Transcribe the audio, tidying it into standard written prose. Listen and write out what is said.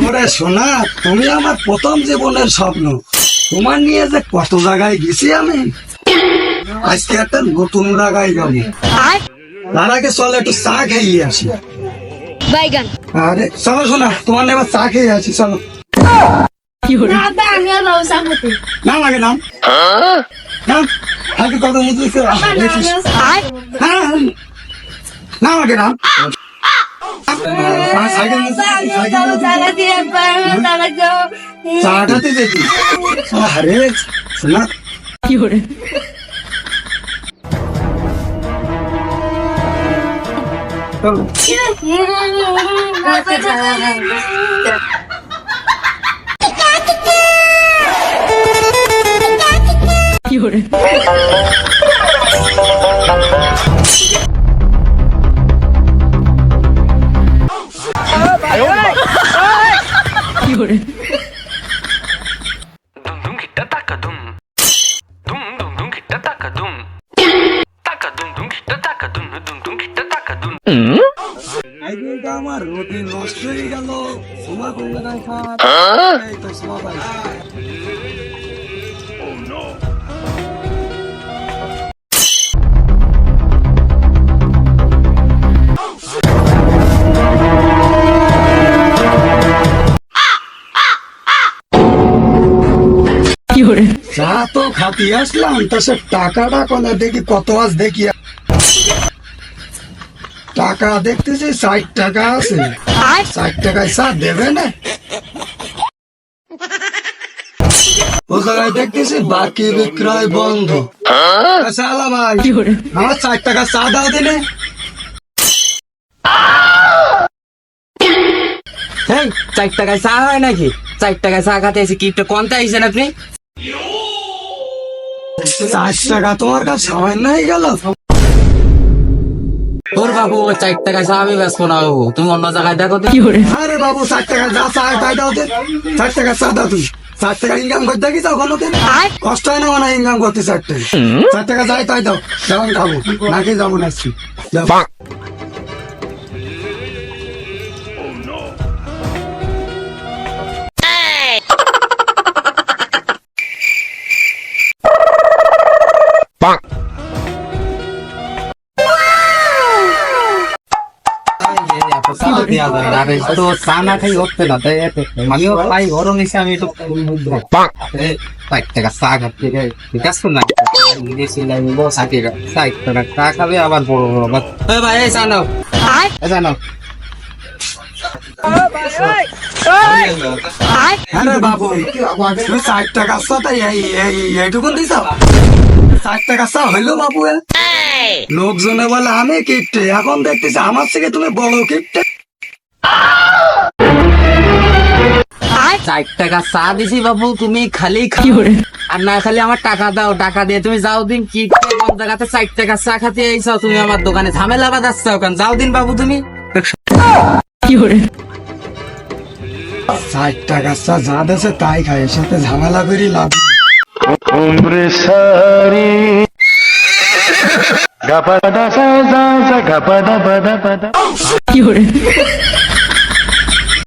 ওরে সোনা, তুমি আমার প্রথম জীবনের স্বপ্ন। তোমার নিয়ে যে কত জায়গায় গেছি আমি, আজকে একটা নতুন জায়গায় যাবো। তার আগে চলো একটু চা খেয়ে আসি। আরে চলো সোনা, তোমার নিয়ে এবার চা খেয়ে আসি, চলো। নাম আগে নাম নাম আগে কত নাম আগে নাম চাটাতে দেখি। আরে শোনা, কি করে কি করে কি করে আমার রোদে নষ্ট হয়ে গেল। সোমা কোন জায়গায় খাট? এই তো সোমা ভাই। কি করে চা তো খাতি আসলাম, তা সে টাকাটা কোনে দেখি কত আজ দেখি। টাকা দেখতেছি 60 টাকা আছে। 60 টাকায় চা দেবে না? ও জায়গায় দেখতেছি বাকি বিক্রয় বন্ধ। আচ্ছা আলা ভাই, কি করে আমার 60 টাকা চা দাও দিলে। হেই, 4 টাকায় চা হয় নাকি? 4 টাকায় চা খাতে এসে কি একটু কমতে আইছেন আপনি? 60 টাকা তোমার কাছে সামান্য হয়ে গেল। ওর বাবু, 4 টাকায় চা আমি বেচবো না বাবু, তুমি অন্য জায়গায় দেখো তো। কি করে আরে বাবু 60 টাকা যা চা তাই দাও দে। 60 টাকা চা দাও তুমি। 60 টাকা ইনকাম করতে দেখি যাও কোনোদিন? কষ্ট হয় না মানে ইনকাম করতে 60 টাকা। 60 টাকা যাই তাই দাও, যেমন খাবো নাকি যাবো না আজকে। যাও। তো চা না খাই উঠতে না, তাই আমিও খাই গরম এসে আমি তো 4 টাকা চা খাচ্ছি, ঠিক আছে না? 60 টাকা চা খাবে আবার বড় বড় ভাই, এই চা নাও, এই চা নাও। আরে বাবু, তুমি 60 টাকা চা তাই এইটুকুন দিছ? 60 টাকা চা হইলো বাবু? লোকজনে বলে আমি কিপটে, এখন দেখতেছি আমার থেকে তুমি বড় কিপটে। 4 টাকা চা দিছি বাবু, তুমি খালি কি করে আর না খালি আমার টাকা দাও, টাকা দিয়ে তুমি যাও দিন। কি কোন জায়গাতে 4 টাকা চা খাতে আইসাও তুমি আমার দোকানে, ঝামেলা বাঁধাচ্ছ কেন? যাও দিন বাবু তুমি। কি করে 60 টাকা চা যা দেছে তাই খাই, এর সাথে ঝামেলা করি লাভ নেই। কি করে